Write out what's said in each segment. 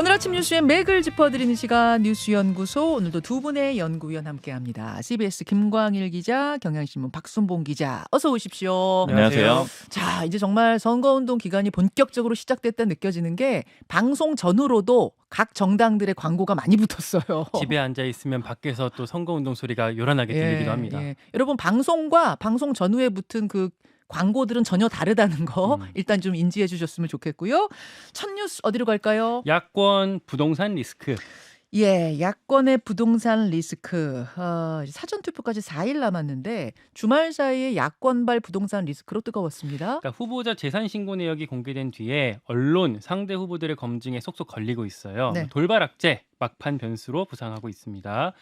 오늘 아침 뉴스의 맥을 짚어드리는 시간 뉴스연구소, 오늘도 두 분의 연구위원 함께합니다. CBS 김광일 기자, 경향신문 박순봉 기자, 어서 오십시오. 안녕하세요. 자, 이제 정말 선거운동 기간이 본격적으로 시작됐다 느껴지는 게 방송 전후로도 각 정당들의 광고가 많이 붙었어요. 집에 앉아 있으면 밖에서 또 선거운동 소리가 요란하게 들리기도 합니다. 여러분, 방송과 방송 전후에 붙은 그 광고들은 전혀 다르다는 거 일단 좀 인지해 주셨으면 좋겠고요. 첫 뉴스 어디로 갈까요? 야권 부동산 리스크. 야권의 부동산 리스크. 사전투표까지 4일 남았는데 주말 사이에 야권발 부동산 리스크로 뜨거웠습니다. 그러니까 후보자 재산 신고 내역이 공개된 뒤에 언론, 상대 후보들의 검증에 속속 걸리고 있어요. 네. 돌발 악재, 막판 변수로 부상하고 있습니다.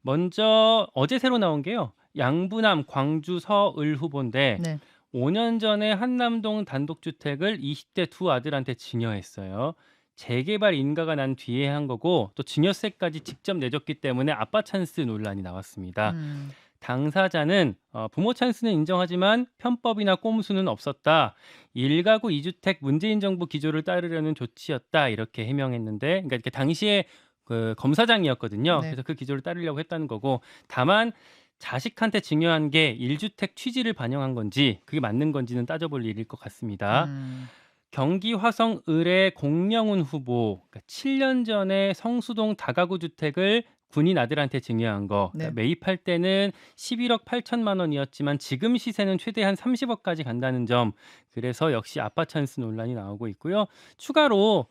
먼저 어제 새로 나온 게요. 양부남, 광주, 서을 후보인데 네. 5년 전에 한남동 단독주택을 20대 두 아들한테 증여했어요. 재개발 인가가 난 뒤에 한 거고 또 증여세까지 직접 내줬기 때문에 아빠 찬스 논란이 나왔습니다. 당사자는 부모 찬스는 인정하지만 편법이나 꼼수는 없었다. 1가구 2주택 문재인 정부 기조를 따르려는 조치였다. 이렇게 해명했는데, 그러니까 이렇게 당시에 그 검사장이었거든요. 네. 그래서 그 기조를 따르려고 했다는 거고, 다만 자식한테 증여한 게 1주택 취지를 반영한 건지 그게 맞는 건지는 따져볼 일일 것 같습니다. 경기 화성 을의 공명훈 후보, 그러니까 7년 전에 성수동 다가구 주택을 군인 아들한테 증여한 거, 네. 그러니까 매입할 때는 11억 8천만 원이었지만 지금 시세는 최대한 30억까지 간다는 점, 그래서 역시 아빠 찬스 논란이 나오고 있고요. 추가로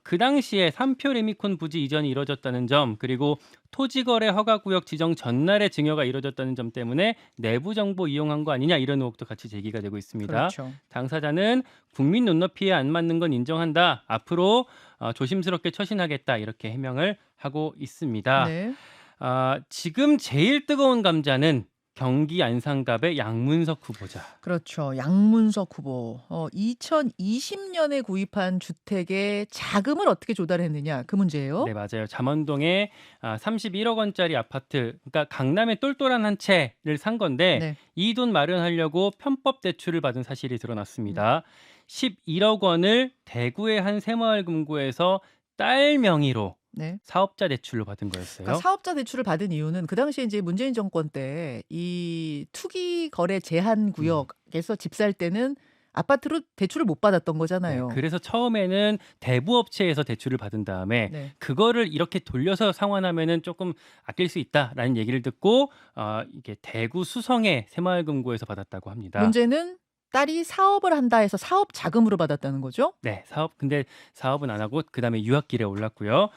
그 당시에 3표 레미콘 부지 이전이 이뤄졌다는 점, 그리고 토지거래 허가구역 지정 전날에 증여가 이뤄졌다는 점 때문에 내부 정보 이용한 거 아니냐, 이런 의혹도 같이 제기가 되고 있습니다. 그렇죠. 당사자는 국민 눈높이에 안 맞는 건 인정한다. 앞으로 조심스럽게 처신하겠다. 이렇게 해명을 하고 있습니다. 네. 지금 제일 뜨거운 감자는 경기 안산갑의 양문석 후보자. 그렇죠. 양문석 후보. 2020년에 구입한 주택의 자금을 어떻게 조달했느냐, 그 문제예요. 네, 맞아요. 잠원동에 31억 원짜리 아파트, 그러니까 강남의 똘똘한 한 채를 산 건데 네. 이 돈 마련하려고 편법 대출을 받은 사실이 드러났습니다. 11억 원을 대구의 한 새마을금고에서 딸 명의로 네. 사업자 대출로 받은 거였어요. 그러니까 사업자 대출을 받은 이유는 그 당시에 이제 문재인 정권 때 이 투기 거래 제한 구역에서 집 살 때는 아파트로 대출을 못 받았던 거잖아요. 네, 그래서 처음에는 대부업체에서 대출을 받은 다음에 네. 그거를 이렇게 돌려서 상환하면은 조금 아낄 수 있다라는 얘기를 듣고 이게 대구 수성의 새마을금고에서 받았다고 합니다. 문제는 딸이 사업을 한다 해서 사업 자금으로 받았다는 거죠. 네, 근데 사업은 안 하고 그다음에 유학길에 올랐고요.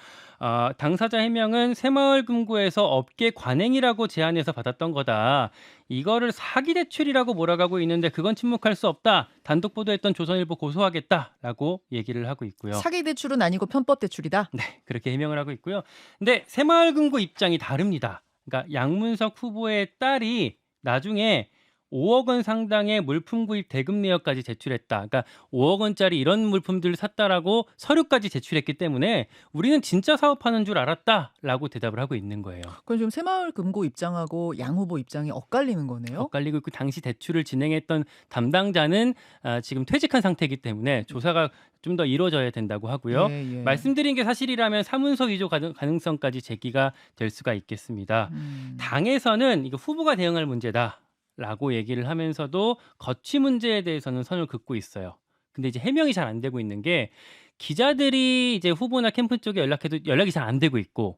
당사자 해명은 새마을금고에서 업계 관행이라고 제안해서 받았던 거다. 이거를 사기 대출이라고 몰아가고 있는데 그건 침묵할 수 없다. 단독 보도했던 조선일보 고소하겠다라고 얘기를 하고 있고요. 사기 대출은 아니고 편법 대출이다. 네, 그렇게 해명을 하고 있고요. 근데 새마을금고 입장이 다릅니다. 그러니까 양문석 후보의 딸이 나중에 5억 원 상당의 물품 구입 대금 내역까지 제출했다. 그러니까 5억 원짜리 이런 물품들을 샀다라고 서류까지 제출했기 때문에 우리는 진짜 사업하는 줄 알았다라고 대답을 하고 있는 거예요. 그럼 지금 새마을금고 입장하고 양 후보 입장이 엇갈리는 거네요. 엇갈리고 있고 당시 대출을 진행했던 담당자는 지금 퇴직한 상태이기 때문에 조사가 좀 더 이루어져야 된다고 하고요. 예. 말씀드린 게 사실이라면 사문서 위조 가능성까지 제기가 될 수가 있겠습니다. 당에서는 이거 후보가 대응할 문제다. 라고 얘기를 하면서도 거취 문제에 대해서는 선을 긋고 있어요. 근데 이제 해명이 잘 안 되고 있는 게 기자들이 이제 후보나 캠프 쪽에 연락해도 연락이 잘 안 되고 있고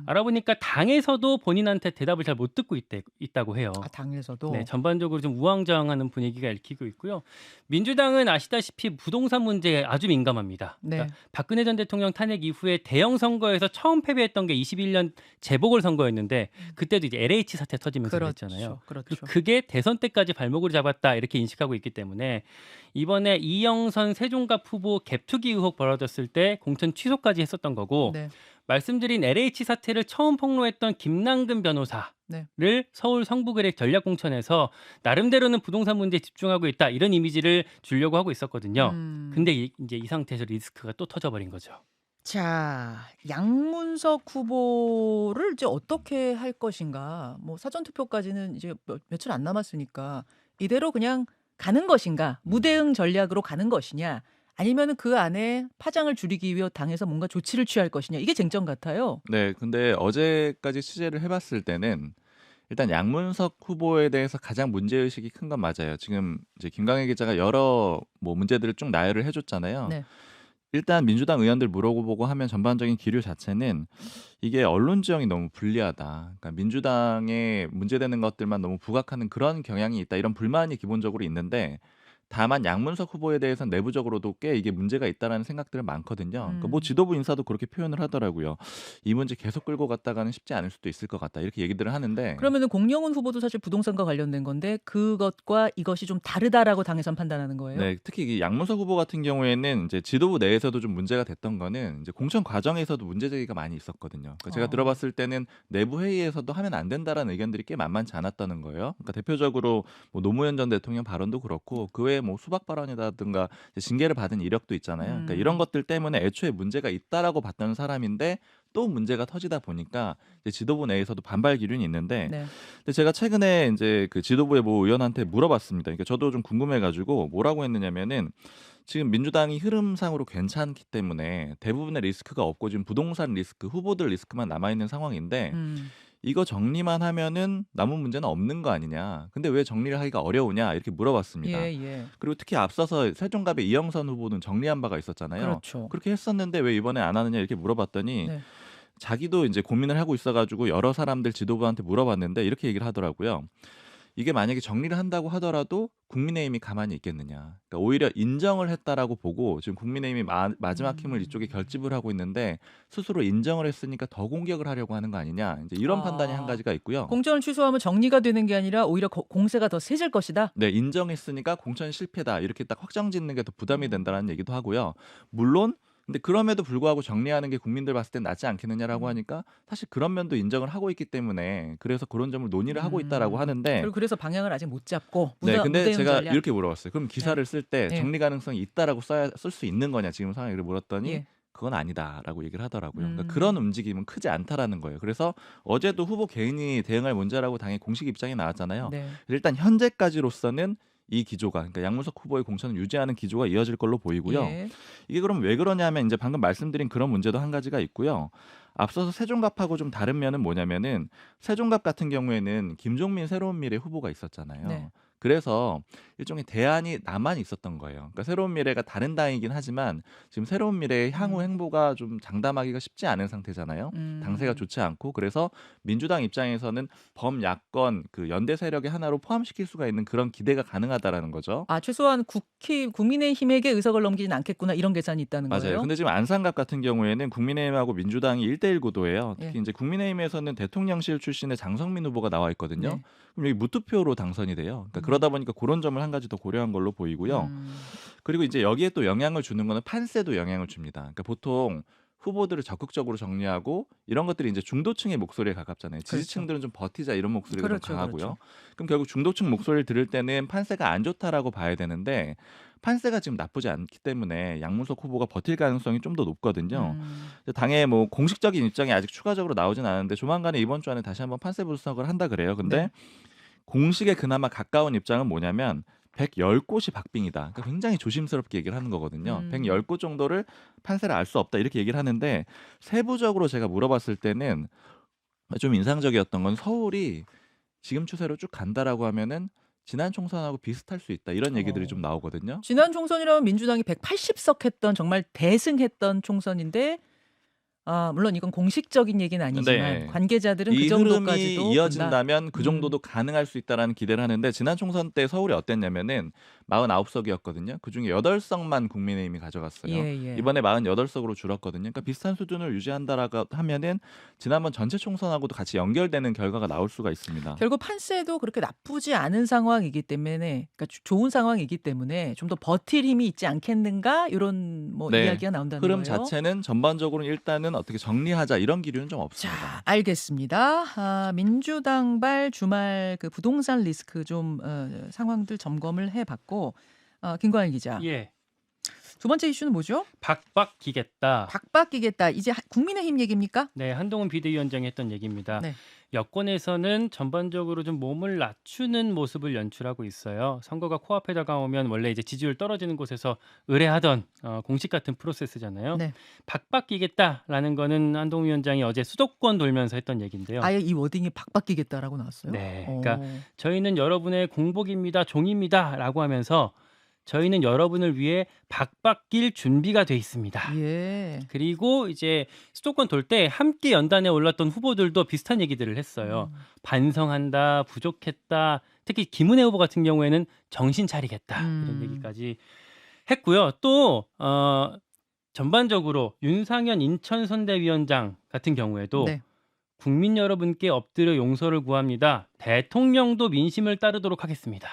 알아보니까 당에서도 본인한테 대답을 잘 못 듣고 있다고 해요. 당에서도. 네, 전반적으로 좀 우왕좌왕하는 분위기가 읽히고 있고요. 민주당은 아시다시피 부동산 문제에 아주 민감합니다. 네. 그러니까 박근혜 전 대통령 탄핵 이후에 대형 선거에서 처음 패배했던 게 21년 재보궐 선거였는데 그때도 이제 LH 사태 터지면서 그랬잖아요. 그렇죠. 그게 대선 때까지 발목을 잡았다 이렇게 인식하고 있기 때문에 이번에 이영선 세종갑 후보 갭투기 의혹 벌어졌을 때 공천 취소까지 했었던 거고 네. 말씀드린 LH 사태를 처음 폭로했던 김남근 변호사를 네. 서울 성북을의 전략공천에서 나름대로는 부동산 문제에 집중하고 있다 이런 이미지를 주려고 하고 있었거든요. 근데 이제 이 상태에서 리스크가 또 터져버린 거죠. 자, 양문석 후보를 이제 어떻게 할 것인가. 뭐 사전투표까지는 이제 며칠 안 남았으니까 이대로 그냥 가는 것인가, 무대응 전략으로 가는 것이냐, 아니면은 그 안에 파장을 줄이기 위해 당에서 뭔가 조치를 취할 것이냐 이게 쟁점 같아요. 네. 근데 어제까지 취재를 해 봤을 때는 일단 양문석 후보에 대해서 가장 문제의식이 큰 건 맞아요. 지금 이제 김광일 기자가 여러 뭐 문제들을 쭉 나열을 해 줬잖아요. 네. 일단 민주당 의원들 물어보고 하면 전반적인 기류 자체는 이게 언론 지형이 너무 불리하다. 그러니까 민주당에 문제되는 것들만 너무 부각하는 그런 경향이 있다. 이런 불만이 기본적으로 있는데 다만 양문석 후보에 대해서는 내부적으로도 꽤 이게 문제가 있다라는 생각들은 많거든요. 그러니까 뭐 음. 지도부 인사도 그렇게 표현을 하더라고요. "이 문제 계속 끌고 갔다가는 쉽지 않을 수도 있을 것 같다." 이렇게 얘기들을 하는데 그러면은 공영훈 후보도 사실 부동산과 관련된 건데 그것과 이것이 좀 다르다라고 당에선 판단하는 거예요? 네. 특히 이 양문석 후보 같은 경우에는 이제 지도부 내에서도 좀 문제가 됐던 거는 이제 공천 과정에서도 문제 제기가 많이 있었거든요. 그러니까 제가 어. 들어봤을 때는 내부 회의에서도 하면 안 된다라는 의견들이 꽤 만만치 않았다는 거예요. 그러니까 대표적으로 뭐 노무현 전 대통령 발언도 그렇고 그 외에 뭐 수박 발언이라든가 이제 징계를 받은 이력도 있잖아요. 그러니까 이런 음. 것들 때문에 애초에 문제가 있다라고 봤던 사람인데 또 문제가 터지다 보니까 이제 지도부 내에서도 반발 기류는 있는데 네. 근데 제가 최근에 인제 그 지도부의 모 의원한테 물어봤습니다. 그러니까 저도 좀 궁금해 가지고 뭐라고 했느냐면은 지금 민주당이 흐름상으로 괜찮기 때문에 대부분의 리스크가 없고 지금 부동산 리스크, 후보들 리스크만 남아 있는 상황인데 음. "이거 정리만 하면은 남은 문제는 없는 거 아니냐. 근데 왜 정리를 하기가 어려우냐?" 이렇게 물어봤습니다. 예예. 그리고 특히 앞서서 세종갑의 이영선 후보는 정리한 바가 있었잖아요. 그렇죠. "그렇게 했었는데 왜 이번에 안 하느냐?" 이렇게 물어봤더니 네. 자기도 인제 고민을 하고 있어 가지고 여러 사람들 지도부한테 물어봤는데 이렇게 얘기를 하더라고요. 이게 만약에 정리를 한다고 하더라도 국민의힘이 가만히 있겠느냐. 그러니까 오히려 인정을 했다라고 보고 지금 국민의힘이 마지막 힘을 이쪽에 음. 결집을 하고 있는데 스스로 인정을 했으니까 더 공격을 하려고 하는 거 아니냐. 인제 이런 판단이 한 아. 가지가 있고요. 공천을 취소하면 정리가 되는 게 아니라 오히려 공세가 더 세질 것이다? 네. 인정했으니까 "공천 실패다." 이렇게 딱 확정 짓는 게 더 부담이 음. 된다라는 얘기도 하고요. 물론 근데 그럼에도 불구하고 "정리하는 게 국민들 봤을 땐 낫지 않겠느냐."라고 음. 하니까 사실 그런 면도 인정을 하고 있기 때문에 그래서 "그런 점을 논의를 하고 있다."라고 하는데 그리고 그래서 방향을 아직 못 잡고 네. 근데 무대응 제가 전략. 이렇게 물어봤어요. "그럼 네. 기사를 쓸 때 예. 정리 가능성이 있다."라고 써야 쓸 수 있는 거냐 지금 상황에 이렇게 물었더니 예. "그건 아니다."라고 얘기를 하더라고요. 그러니까 음. 그런 움직임은 크지 않다라는 거예요. 그래서 어제도 후보 개인이 대응할 문제라고 당의 공식 입장이 나왔잖아요. 네. 일단 현재까지로서는 이 기조가 그러니까 양문석 후보의 공천을 유지하는 기조가 이어질 걸로 보이고요. 예. 이게 그럼 왜 그러냐면 인제 방금 말씀드린 그런 문제도 한 가지가 있고요. 앞서서 세종갑하고 좀 다른 면은 뭐냐면은 세종갑 같은 경우에는 김종민 새로운 미래 후보가 있었잖아요. 네. 그래서 일종의 대안이 나만 있었던 거예요. 그러니까 새로운 미래가 다른 당이긴 하지만 지금 새로운 미래의 향후 음. 행보가 좀 장담하기가 쉽지 않은 상태잖아요. 당세가 음. 좋지 않고 그래서 민주당 입장에서는 범야권 그 연대 세력의 하나로 포함시킬 수가 있는 그런 기대가 가능하다라는 거죠. 아 최소한 국민의힘에게 의석을 넘기진 않겠구나 이런 계산이 있다는 맞아요. 거예요? 근데 지금 안산갑 같은 경우에는 국민의힘하고 민주당이 1대1 구도예요. 예. 특히 인제 국민의힘에서는 대통령실 출신의 장성민 후보가 나와 있거든요. 네. 그럼 여기 무투표로 당선이 돼요. 그러니까 음. 그러다 보니까 고런 점을 한 가지 더 고려한 걸로 보이고요. 음. 그리고 이제 여기에 또 영향을 주는 거는 판세도 영향을 줍니다. 그러니까 보통 후보들을 적극적으로 정리하고 이런 것들이 인제 중도층의 목소리에 가깝잖아요. 그렇죠. 지지층들은 좀 버티자 이런 목소리가 좀 그렇죠, 강하고요. 그렇죠. 그럼 결국 중도층 목소리를 들을 때는 판세가 안 좋다라고 봐야 되는데 판세가 지금 나쁘지 않기 때문에 양문석 후보가 버틸 가능성이 좀 더 높거든요. 음. 당의 뭐 공식적인 입장이 아직 추가적으로 나오진 않았는데 조만간에 이번 주 안에 다시 한번 판세 분석을 한다 그래요. 근데 네. 공식에 그나마 가까운 입장은 뭐냐면 110곳이 박빙이다. 그러니까 굉장히 조심스럽게 얘기를 하는 거거든요. 110곳 정도를 판세를 알 수 없다 이렇게 얘기를 하는데 세부적으로 제가 물어봤을 때는 좀 인상적이었던 건 서울이 지금 추세로 쭉 간다라고 하면은 지난 총선하고 비슷할 수 있다. 이런 얘기들이 좀 어. 나오거든요. 지난 총선이라면 민주당이 180석 했던 정말 대승했던 총선인데 물론 이건 공식적인 얘기는 아니지만 네. 관계자들은 그 이 정도까지도 흐름이 본다. 이어진다면 그 정도도 가능할 수 있다라는 기대를 하는데 지난 총선 때 서울이 어땠냐면은 49석이었거든요. 그중에 8석만 국민의힘이 가져갔어요. 예예. 이번에 48석으로 줄었거든요. 그러니까 비슷한 수준을 유지한다라고 하면은 지난번 전체 총선하고도 같이 연결되는 결과가 나올 수가 있습니다. 결국 판세도 그렇게 나쁘지 않은 상황이기 때문에 그러니까 좋은 상황이기 때문에 좀 더 버틸 힘이 있지 않겠는가 이런 뭐 네. 이야기가 나온다는 흐름 거예요. 자체는 전반적으로는 일단은 어떻게 정리하자 이런 기류는 좀 없습니다. 자, 알겠습니다. 민주당발 주말 그 부동산 리스크 좀 상황들 점검을 해봤고 김광일 기자. 예. 두 번째 이슈는 뭐죠? 박박기겠다. 박바뀌겠다. 이제 국민의힘 얘기입니까? 네, 한동훈 비대위원장이 했던 얘기입니다. 네. 여권에서는 전반적으로 좀 몸을 낮추는 모습을 연출하고 있어요. 선거가 코앞에 다가오면 원래 이제 지지율 떨어지는 곳에서 의뢰하던 공식 같은 프로세스잖아요. 네. 박바뀌겠다라는 거는 한동훈 위원장이 어제 수도권 돌면서 했던 얘기인데요. 아예 이 워딩이 박바뀌겠다라고 나왔어요? 네, 어. 그러니까 저희는 여러분의 공복입니다, 종입니다라고 하면서 저희는 여러분을 위해 박바뀔 준비가 돼 있습니다. 예. 그리고 이제 수도권 돌 때 함께 연단에 올랐던 후보들도 비슷한 얘기들을 했어요. 반성한다, 부족했다. 특히 김은혜 후보 같은 경우에는 정신 차리겠다 이런 얘기까지 했고요. 또 전반적으로 윤상현 인천 선대위원장 같은 경우에도 네. 국민 여러분께 엎드려 용서를 구합니다. 대통령도 민심을 따르도록 하겠습니다.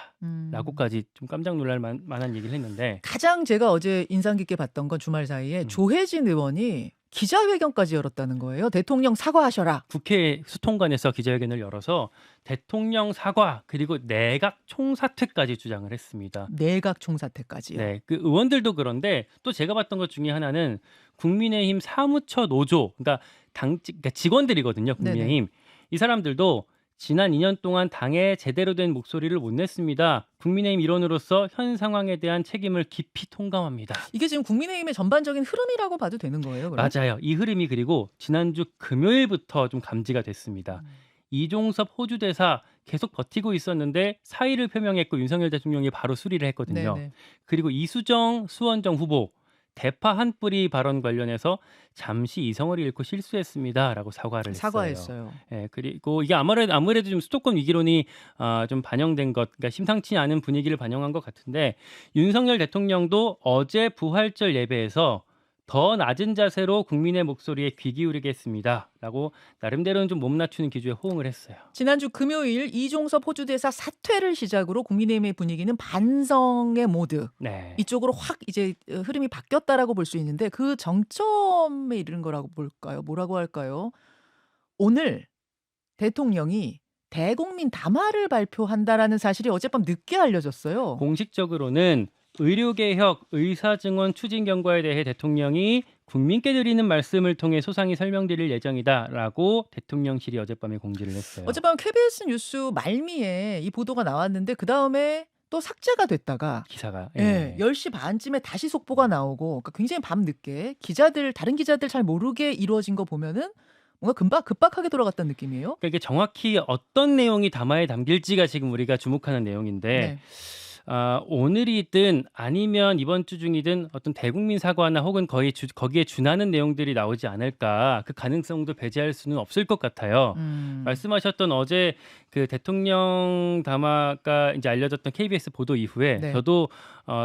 라고까지 좀 깜짝 놀랄 만한 얘기를 했는데 가장 제가 어제 인상 깊게 봤던 건 주말 사이에 조혜진 의원이 기자회견까지 열었다는 거예요. 대통령 사과하셔라. 국회 수통관에서 기자회견을 열어서 대통령 사과 그리고 내각 총사퇴까지 주장을 했습니다. 내각 총사퇴까지요. 네, 그 의원들도 그런데 또 제가 봤던 것 중에 하나는 국민의힘 사무처 노조, 그러니까 그러니까 직원들이거든요. 국민의힘 이 사람들도 지난 2년 동안 당에 제대로 된 목소리를 못 냈습니다. 국민의힘 일원으로서 현 상황에 대한 책임을 깊이 통감합니다. 이게 지금 국민의힘의 전반적인 흐름이라고 봐도 되는 거예요? 그럼? 맞아요. 이 흐름이 그리고 지난주 금요일부터 좀 감지가 됐습니다. 이종섭 호주 대사 계속 버티고 있었는데 사의를 표명했고 윤석열 대통령이 바로 수리를 했거든요. 네네. 그리고 이수정 수원정 후보 대파 한 뿌리 발언 관련해서 잠시 이성을 잃고 실수했습니다라고 사과를 했어요. 사과했어요. 예, 그리고 이게 아무래도 좀 수도권 위기론이 좀 반영된 것, 그러니까 심상치 않은 분위기를 반영한 것 같은데 윤석열 대통령도 어제 부활절 예배에서 더 낮은 자세로 국민의 목소리에 귀 기울이겠습니다라고 나름대로는 좀 몸 낮추는 기조에 호응을 했어요. 지난주 금요일 이종섭 호주 대사 사퇴를 시작으로 국민의힘의 분위기는 반성의 모드 네. 이쪽으로 확 이제 흐름이 바뀌었다라고 볼 수 있는데 그 정점에 이르는 거라고 볼까요? 뭐라고 할까요? 오늘 대통령이 대국민 담화를 발표한다라는 사실이 어젯밤 늦게 알려졌어요. 공식적으로는 의료개혁, 의사증원 추진 경과에 대해 대통령이 국민께 드리는 말씀을 통해 소상히 설명드릴 예정이다라고 대통령실이 어젯밤에 공지를 했어요. 어젯밤 KBS 뉴스 말미에 이 보도가 나왔는데 그 다음에 또 삭제가 됐다가 기사가 예, 10시 반쯤에 다시 속보가 나오고 그러니까 굉장히 밤늦게 다른 기자들 잘 모르게 이루어진 거 보면은 뭔가 급박하게 돌아갔다는 느낌이에요. 그러니까 이게 정확히 어떤 내용이 담화에 담길지가 지금 우리가 주목하는 내용인데 네. 오늘이든 아니면 이번 주 중이든 어떤 대국민 사과나 혹은 거기에 준하는 내용들이 나오지 않을까 그 가능성도 배제할 수는 없을 것 같아요. 말씀하셨던 어제 그 대통령 담화가 이제 알려졌던 KBS 보도 이후에 네. 저도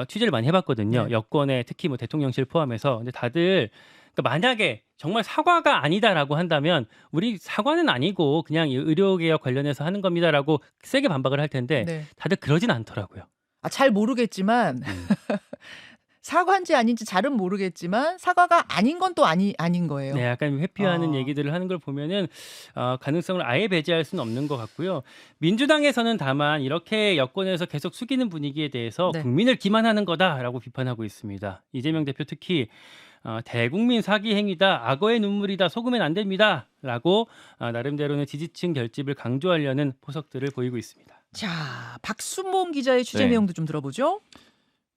취재를 많이 해봤거든요. 네. 여권에 특히 뭐 대통령실 포함해서 근데 다들 그러니까 만약에 정말 사과가 아니다라고 한다면 우리 사과는 아니고 그냥 의료개혁 관련해서 하는 겁니다라고 세게 반박을 할 텐데 네. 다들 그러진 않더라고요. 잘 모르겠지만 사과인지 아닌지 잘은 모르겠지만 사과가 아닌 건 또 아닌 거예요. 네, 약간 회피하는 얘기들을 하는 걸 보면은 가능성을 아예 배제할 수는 없는 것 같고요. 민주당에서는 다만 이렇게 여권에서 계속 숙이는 분위기에 대해서 네. 국민을 기만하는 거다라고 비판하고 있습니다. 이재명 대표 특히 대국민 사기 행위다, 악어의 눈물이다, 속으면 안 됩니다라고 나름대로는 지지층 결집을 강조하려는 포석들을 보이고 있습니다. 자, 박순봉 기자의 취재 네. 내용도 좀 들어보죠.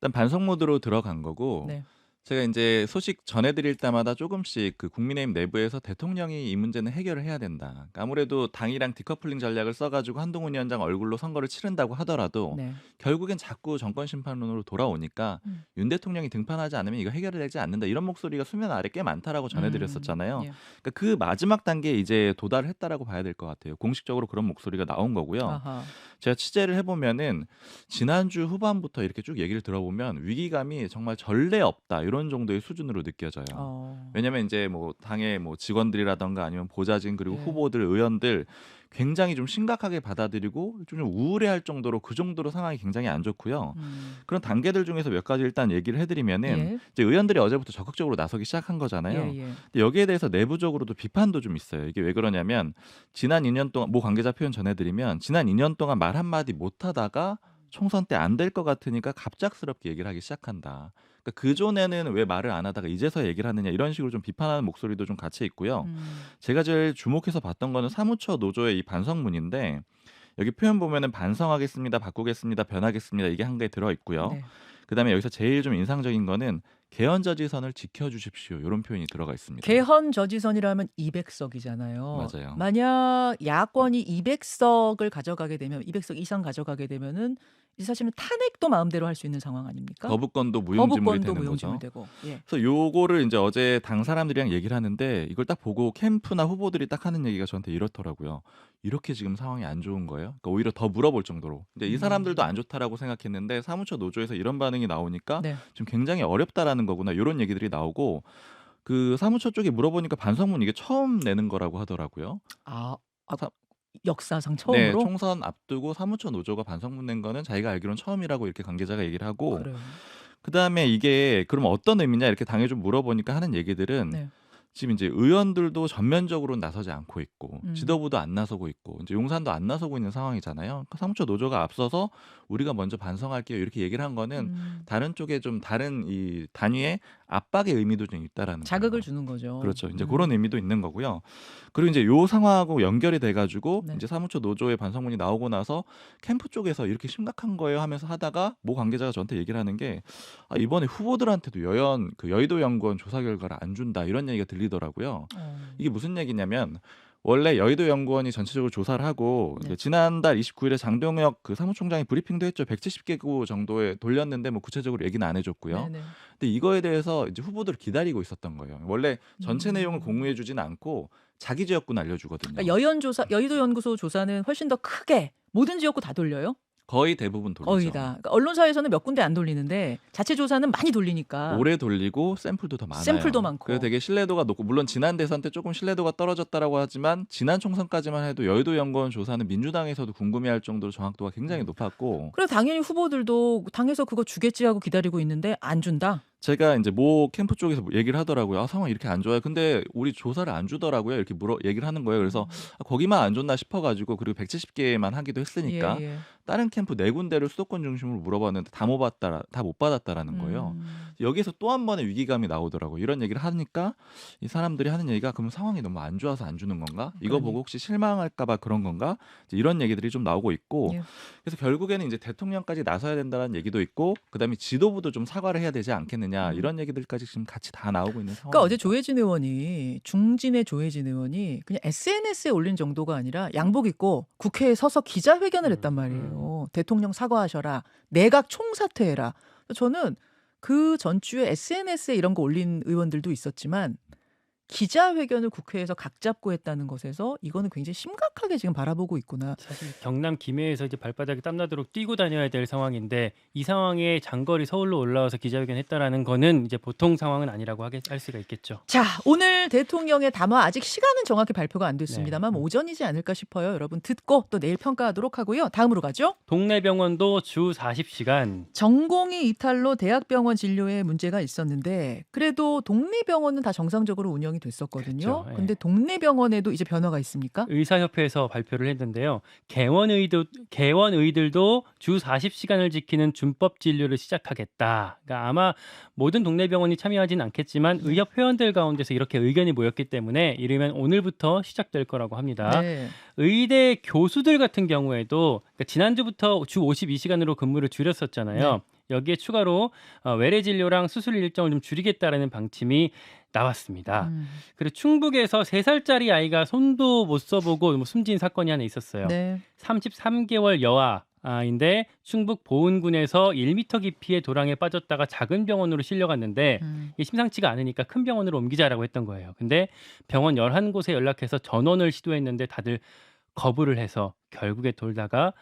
일단 반성 모드로 들어간 거고 네. 제가 이제 소식 전해드릴 때마다 조금씩 그 국민의힘 내부에서 대통령이 이 문제는 해결을 해야 된다. 그러니까 아무래도 당이랑 디커플링 전략을 써가지고 한동훈 위원장 얼굴로 선거를 치른다고 하더라도 네. 결국엔 자꾸 정권 심판론으로 돌아오니까 윤 대통령이 등판하지 않으면 이거 해결되지 않는다. 이런 목소리가 수면 아래 꽤 많다라고 전해드렸었잖아요. 예. 그러니까 그 마지막 단계에 이제 도달을 했다라고 봐야 될 것 같아요. 공식적으로 그런 목소리가 나온 거고요. 아하. 제가 취재를 해보면은 지난주 후반부터 이렇게 쭉 얘기를 들어보면 위기감이 정말 전례 없다 이런 정도의 수준으로 느껴져요. 왜냐면 이제 뭐 당의 뭐 직원들이라던가 아니면 보좌진 그리고 예. 후보들 의원들 굉장히 좀 심각하게 받아들이고 좀 우울해할 정도로 그 정도로 상황이 굉장히 안 좋고요. 그런 단계들 중에서 몇 가지 일단 얘기를 해드리면은 예. 이제 의원들이 어제부터 적극적으로 나서기 시작한 거잖아요. 예, 예. 근데 여기에 대해서 내부적으로도 비판도 좀 있어요. 이게 왜 그러냐면 지난 2년 동안 모 관계자 표현 전해드리면 지난 2년 동안 말 한마디 못하다가 총선 때 안 될 것 같으니까 갑작스럽게 얘기를 하기 시작한다. 그러니까 그전에는 왜 말을 안 하다가 이제서 얘기를 하느냐 이런 식으로 좀 비판하는 목소리도 좀 같이 있고요. 제가 제일 주목해서 봤던 거는 사무처 노조의 이 반성문인데 여기 표현 보면은 반성하겠습니다, 바꾸겠습니다, 변하겠습니다 이게 한개 들어 있고요. 네. 그다음에 여기서 제일 좀 인상적인 거는 개헌 저지선을 지켜주십시오 이런 표현이 들어가 있습니다. 개헌 저지선이라면 200석이잖아요. 맞아요. 만약 야권이 200석을 가져가게 되면 200석 이상 가져가게 되면은 이제 사실은 탄핵도 마음대로 할 수 있는 상황 아닙니까? 거부권도 무용지물이 거부권도 되는 무용지물 거죠. 되고. 예. 그래서 요거를 이제 어제 당 사람들이랑 얘기를 하는데 이걸 딱 보고 캠프나 후보들이 딱 하는 얘기가 저한테 이렇더라고요. 이렇게 지금 상황이 안 좋은 거예요? 그러니까 오히려 더 물어볼 정도로. 근데 이 사람들도 안 좋다라고 생각했는데 사무처 노조에서 이런 반응이 나오니까 네. 지금 굉장히 어렵다라는 거구나. 이런 얘기들이 나오고 그 사무처 쪽에 물어보니까 반성문 이게 처음 내는 거라고 하더라고요. 아, 사- 역사상 네, 처음으로? 총선 앞두고 사무처 노조가 반성문 낸 거는 자기가 알기로는 처음이라고 이렇게 관계자가 얘기를 하고 그래요. 그다음에 이게 그럼 어떤 의미냐 이렇게 당에 좀 물어보니까 하는 얘기들은 네. 지금 이제 의원들도 전면적으로 나서지 않고 있고 음. 지도부도 안 나서고 있고 이제 용산도 안 나서고 있는 상황이잖아요. 그러니까 사무처 노조가 앞서서 우리가 먼저 반성할게요 이렇게 얘기를 한 거는 다른 쪽에 좀 다른 이 단위의 압박의 의미도 좀 있다라는 자극을 거예요. 주는 거죠. 그렇죠. 이제 그런 의미도 있는 거고요. 그리고 이제 요 상황하고 연결이 돼가지고 네. 이제 사무처 노조의 반성문이 나오고 나서 캠프 쪽에서 이렇게 심각한 거예요 하면서 하다가 모 관계자가 저한테 얘기를 하는 게 아, 이번에 후보들한테도 여의도 연구원 조사 결과를 안 준다 이런 얘기가 들리더라고요. 이게 무슨 얘기냐면 원래 여의도 연구원이 전체적으로 조사를 하고 네. 이제 지난달 29일에 장동혁 그 사무총장이 브리핑도 했죠. 170개국 정도에 돌렸는데 뭐 구체적으로 얘기는 안 해줬고요. 네네. 근데 이거에 대해서 이제 후보들을 기다리고 있었던 거예요. 원래 전체 음. 내용을 공유해주진 않고 자기 지역군 알려주거든요. 그러니까 여의도 연구소 조사는 훨씬 더 크게 모든 지역구 다 돌려요? 거의 대부분 돌리죠. 거의 다. 그러니까 언론사에서는 몇 군데 안 돌리는데 자체 조사는 많이 돌리니까. 오래 돌리고 샘플도 더 많아요. 샘플도 많고. 그래서 되게 신뢰도가 높고 물론 지난 대선 때 조금 신뢰도가 떨어졌다라고 하지만 지난 총선까지만 해도 여의도 연구원 조사는 민주당에서도 궁금해할 정도로 정확도가 굉장히 높았고 그래서 당연히 후보들도 당에서 그거 주겠지 하고 기다리고 있는데 안 준다. 제가 이제 모 캠프 쪽에서 얘기를 하더라고요. 아, 상황 이렇게 안 좋아요. 근데 우리 조사를 안 주더라고요. 이렇게 얘기를 하는 거예요. 그래서 아, 거기만 안 줬나 싶어가지고 그리고 170개만 하기도 했으니까 예. 다른 캠프 네 군데를 수도권 중심으로 물어봤는데 다 못 받았다라는 거예요. 여기서 또 한 번의 위기감이 나오더라고요. 이런 얘기를 하니까 이 사람들이 하는 얘기가 그럼 상황이 너무 안 좋아서 안 주는 건가? 이거 보고 혹시 실망할까봐 그런 건가? 이제 이런 얘기들이 좀 나오고 있고 예. 그래서 결국에는 이제 대통령까지 나서야 된다는 얘기도 있고 그다음에 지도부도 좀 사과를 해야 되지 않겠느냐 이런 얘기들까지 지금 같이 다 나오고 있는 상황입니다. 그러니까 어제 조혜진 의원이 중진의 조혜진 의원이 그냥 SNS에 올린 정도가 아니라 양복 입고 국회에 서서 기자회견을 했단 말이에요. 대통령 사과하셔라. 내각 총사퇴해라. 저는 그 전주에 SNS에 이런 거 올린 의원들도 있었지만 기자회견을 국회에서 각 잡고 했다는 것에서 이거는 굉장히 심각하게 지금 바라보고 있구나. 사실 경남 김해에서 이제 발바닥이 땀나도록 뛰고 다녀야 될 상황인데 이 상황에 장거리 서울로 올라와서 기자회견 했다라는 거는 이제 보통 상황은 아니라고 할 수가 있겠죠. 자, 오늘 대통령의 담화 아직 시간은 정확히 발표가 안 됐습니다만 네. 오전이지 않을까 싶어요. 여러분 듣고 또 내일 평가하도록 하고요. 다음으로 가죠. 동네 병원도 주 40시간. 전공의 이탈로 대학병원 진료에 문제가 있었는데 그래도 동네 병원은 다 정상적으로 운영이 됐었거든요. 그렇죠. 예. 근데 동네 병원에도 이제 변화가 있습니까? 의사협회에서 발표를 했는데요. 개원의들도 주 40시간을 지키는 준법 진료를 시작하겠다. 그러니까 아마 모든 동네 병원이 참여하지는 않겠지만 의협 회원들 가운데서 이렇게 의견이 모였기 때문에 이르면 오늘부터 시작될 거라고 합니다. 네. 의대 교수들 같은 경우에도 그러니까 지난주부터 주 52시간으로 근무를 줄였었잖아요. 네. 여기에 추가로 외래 진료랑 수술 일정을 좀 줄이겠다라는 방침이 나왔습니다. 그리고 충북에서 3살짜리 아이가 손도 못 써보고 숨진 사건이 하나 있었어요. 네. 33개월 여아인데 충북 보은군에서 1m 깊이의 도랑에 빠졌다가 작은 병원으로 실려갔는데 이게 심상치가 않으니까 큰 병원으로 옮기자라고 했던 거예요. 근데 병원 11곳에 연락해서 전원을 시도했는데 다들 거부를 해서 결국에 돌다가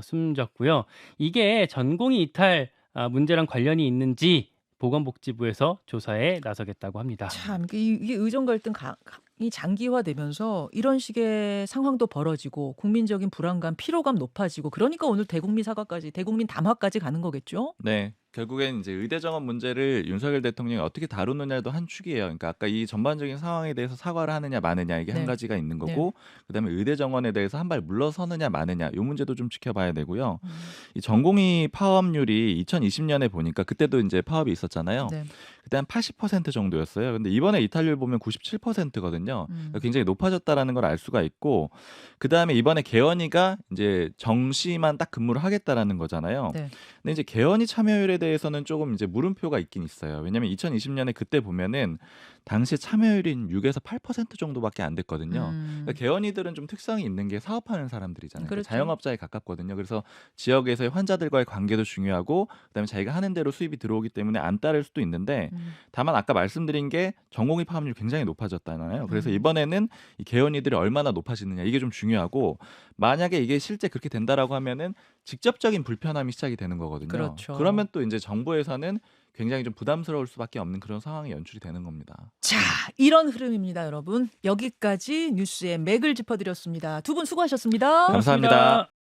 숨졌고요. 이게 전공의 이탈 문제랑 관련이 있는지 보건복지부에서 조사에 나서겠다고 합니다. 참 이게 의정 갈등이 장기화되면서 이런 식의 상황도 벌어지고 국민적인 불안감, 피로감 높아지고 그러니까 오늘 대국민 사과까지, 대국민 담화까지 가는 거겠죠? 네. 결국엔 이제 의대 정원 문제를 윤석열 대통령이 어떻게 다루느냐도 한 축이에요. 그러니까 아까 이 전반적인 상황에 대해서 사과를 하느냐 마느냐 이게 한 네. 가지가 있는 네. 거고 그다음에 의대 정원에 대해서 한 발 물러서느냐 마느냐 이 문제도 좀 지켜봐야 되고요. 음. 이 전공의 파업률이 2020년에 보니까 그때도 이제 파업이 있었잖아요. 네. 그때 한 80% 정도였어요. 근데 이번에 이탈률 보면 97%거든요. 음. 굉장히 높아졌다라는 걸 알 수가 있고 그다음에 이번에 개헌이가 이제 정시만 딱 근무를 하겠다라는 거잖아요. 네. 근데 이제 개헌이 참여율에 대해서는 조금 이제 물음표가 있긴 있어요. 왜냐면 2020년에 그때 보면은 당시 참여율이 6에서 8% 정도밖에 안 됐거든요. 그러니까 개헌이들은 좀 특성이 있는 게 사업하는 사람들이잖아요. 그러니까 그렇죠. 자영업자에 가깝거든요. 그래서 지역에서의 환자들과의 관계도 중요하고 그다음에 자기가 하는 대로 수입이 들어오기 때문에 안 따를 수도 있는데 다만 아까 말씀드린 게 전공의 파업률이 굉장히 높아졌잖아요. 그래서 이번에는 이 개헌이들이 얼마나 높아지느냐 이게 좀 중요하고 만약에 이게 실제 그렇게 된다라고 하면은 직접적인 불편함이 시작이 되는 거거든요. 그렇죠. 그러면 또 이제 정부에서는 굉장히 좀 부담스러울 수밖에 없는 그런 상황이 연출이 되는 겁니다. 자, 이런 흐름입니다, 여러분. 여기까지 뉴스의 맥을 짚어드렸습니다. 두 분 수고하셨습니다. 감사합니다.